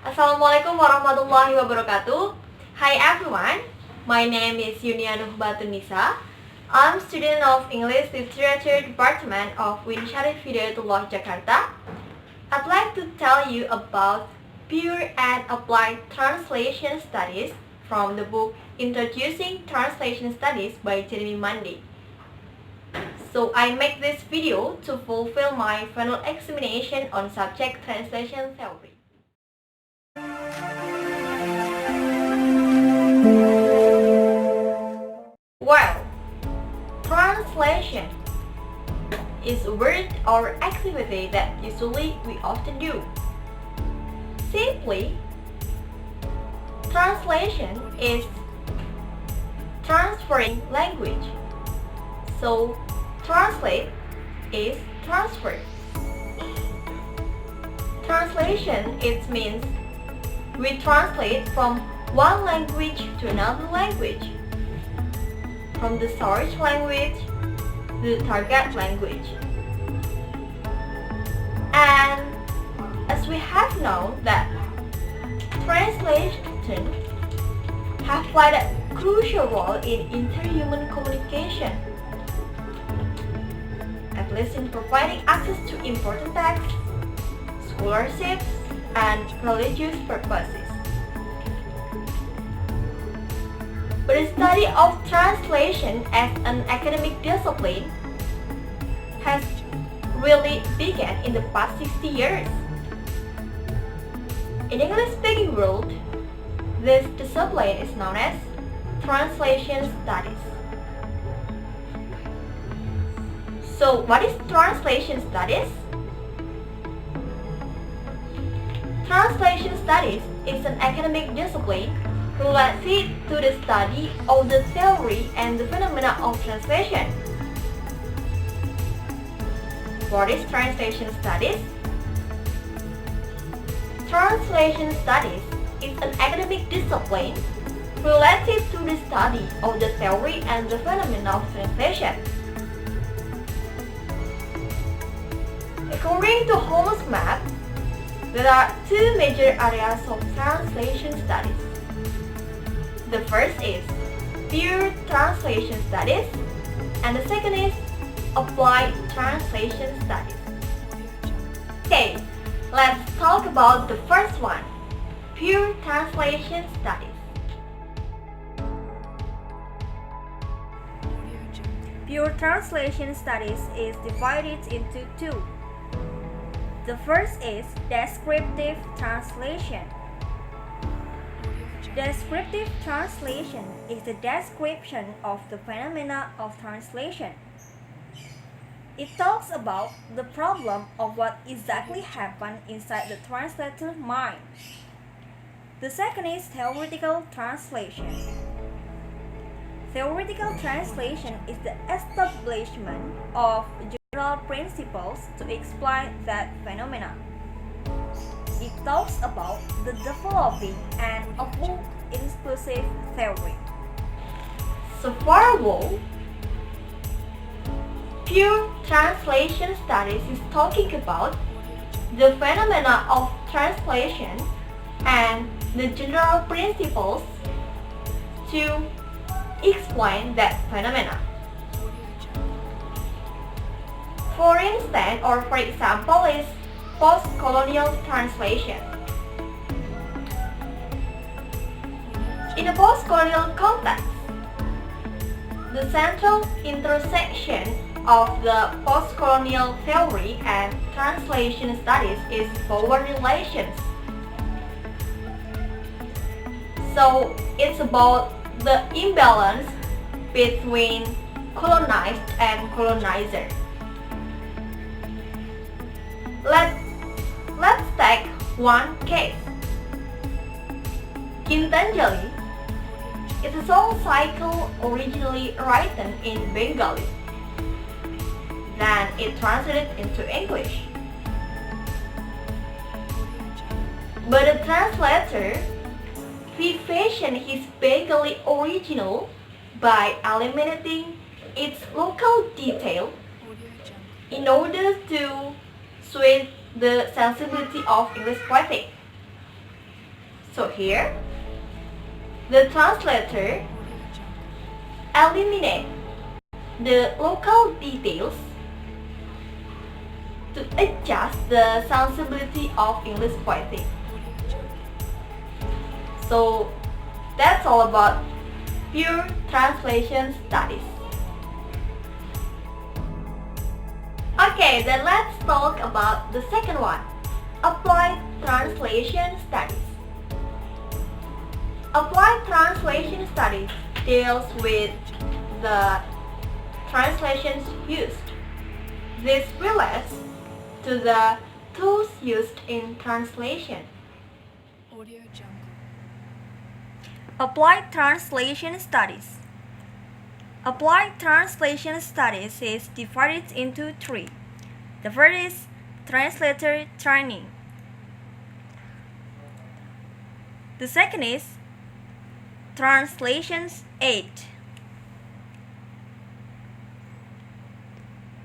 Assalamualaikum warahmatullahi wabarakatuh. Hi everyone, my name is Yunia Nuhbatunnisa. I'm student of English Literature Department of Winsharif Hidayatullah Jakarta. I'd like to tell you about pure and applied translation studies from the book Introducing Translation Studies by Jeremy Munday. So I make this video to fulfill my final examination on subject translation theory. Well, translation is a word or activity that usually we often do. Simply, translation is transferring language. So, translate is transfer. Translation, it means we translate from one language to another language, from the source language to the target language. And as we have known that translation have played a crucial role in interhuman communication, at least in providing access to important texts, scholarships, and religious purposes. But the study of translation as an academic discipline has really begun in the past 60 years. In English-speaking world, this discipline is known as translation studies. So, what is translation studies? Translation studies is an academic discipline related to the study of the theory and the phenomena of translation. What is translation studies? Translation studies is an academic discipline related to the study of the theory and the phenomena of translation. According to Holmes' map, there are two major areas of translation studies. The first is pure translation studies, and the second is applied translation studies. Okay, let's talk about the first one, pure translation studies. Pure translation studies is divided into two. The first is descriptive translation. Descriptive translation is the description of the phenomena of translation. It talks about the problem of what exactly happened inside the translator's mind. The second is theoretical translation. Theoretical translation is the establishment of general principles to explain that phenomena. It talks about the developing and a full inclusive theory. So far below, pure translation studies is talking about the phenomena of translation and the general principles to explain that phenomena. For instance, or for example, is post-colonial translation. In a post-colonial context, the central intersection of the post-colonial theory and translation studies is power relations. So it's about the imbalance between colonized and colonizer. Let's take one case. Gitanjali is a song cycle originally written in Bengali. Then it translated into English. But the translator refashioned his Bengali original by eliminating its local detail in order to suit the sensibility of English poetry. So here, the translator eliminates the local details to adjust the sensibility of English poetry. So that's all about pure translation studies. Okay, then let's talk about the second one, applied translation studies. Applied translation studies deals with the translations used. This relates to the tools used in translation. Applied translation studies. Applied translation studies is divided into three. The first is translator training. The second is translations aid.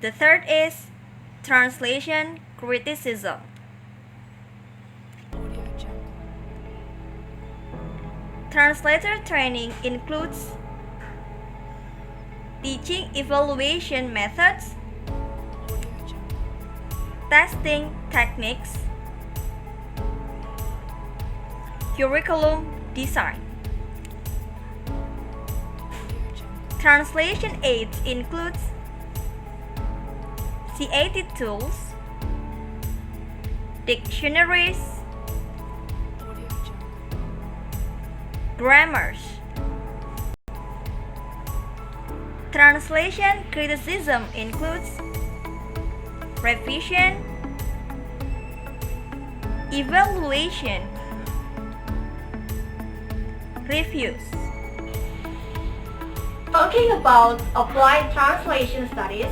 The third is translation criticism. Translator training includes teaching evaluation methods, testing techniques, curriculum design. Translation aids includes CAT tools, dictionaries, grammars. Translation criticism includes revision, evaluation, reviews. Talking about applied translation studies,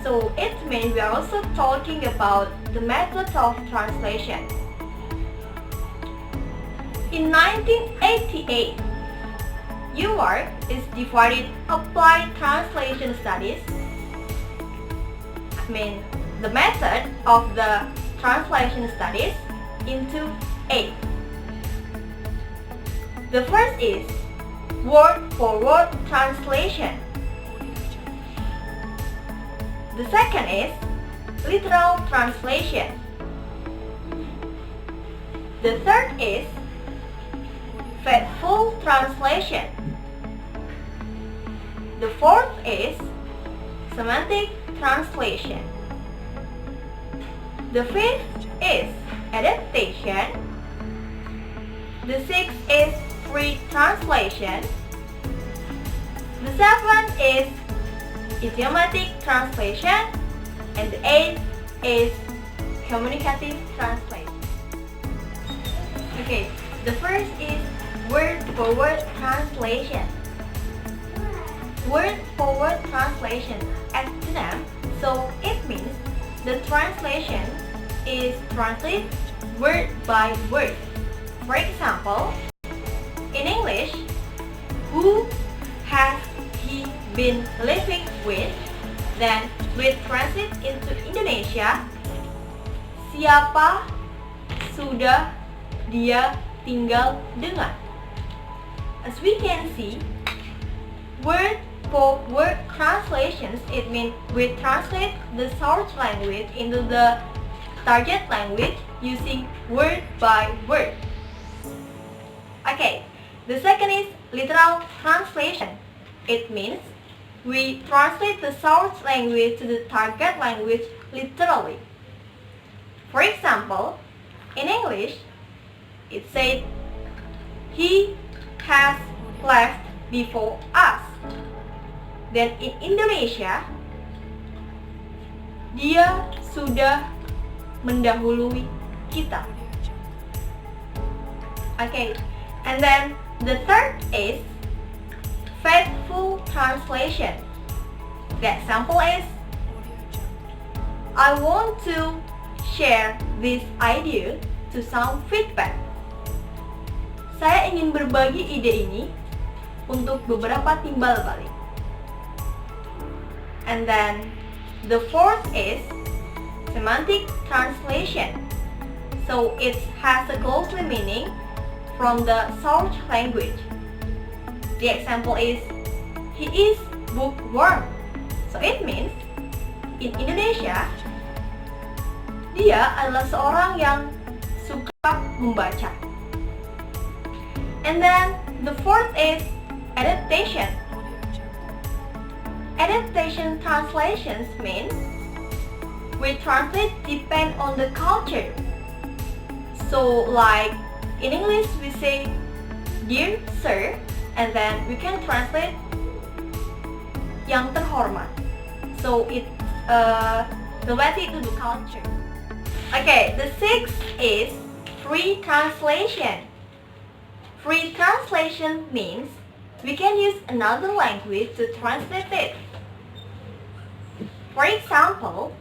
so it means we are also talking about the method of translation. In 1988, UARC is divided applied translation studies. The method of the translation studies into 8. The first is word-for-word translation. The second is literal translation. The third is faithful translation. The fourth is semantic translation. The fifth is adaptation. The sixth is free translation. The seventh is idiomatic translation. And the eighth is communicative translation. Okay, the first is word-for-word translation. Word-for-word translation as the name, so it means the translation is translated word by word. For example, in English, who has he been living with? Then we translate into Indonesia, siapa sudah dia tinggal dengan. As we can see, word-for-word translations, it means we translate the source language into the target language using word by word. Okay, the second is literal translation. It means we translate the source language to the target language literally. For example, in English, it said, he has left before us. Then in Indonesia, dia sudah mendahului kita. Okay, and then the third is faithful translation. The example is, I want to share this idea to some feedback. Saya ingin berbagi ide ini untuk beberapa timbal balik. And then the fourth is semantic translation. So it has a closely meaning from the source language. The example is, he is bookworm. So it means, in Indonesia, dia adalah seorang yang suka membaca. And then the fourth is adaptation. Adaptation translations means we translate depend on the culture. So like in English we say dear sir, and then we can translate yang terhormat. So it's related to the culture. Okay, the sixth is free translation. Free translation means we can use another language to translate it. For example,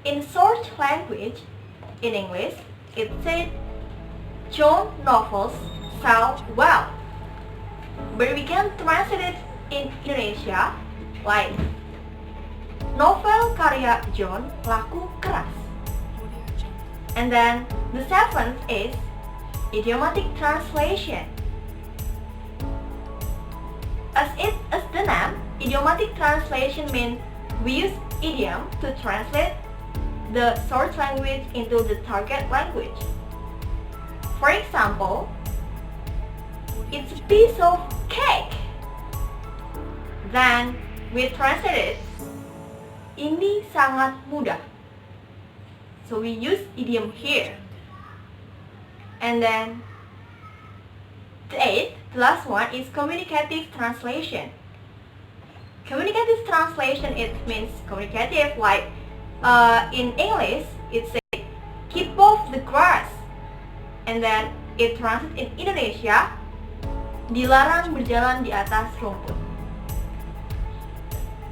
in source language, in English, it said John novels sell well. But we can translate it in Indonesia like novel karya John laku keras. And then the seventh is idiomatic translation. As the name, idiomatic translation means we use idiom to translate the source language into the target language. For example, it's a piece of cake. Then we translate it, ini sangat mudah. So we use idiom here. And then the last one is communicative translation. Communicative translation, it means communicative, like in English it says keep off the grass, and then it translates in Indonesia dilarang berjalan di atas rumput.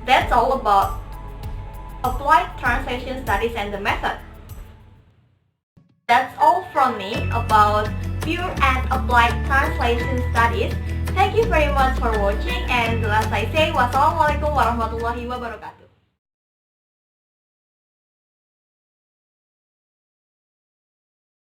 That's all about applied translation studies and the method. That's all from me about pure and applied translation studies. Thank you very much for watching, and the last I say, wassalamualaikum warahmatullahi wabarakatuh.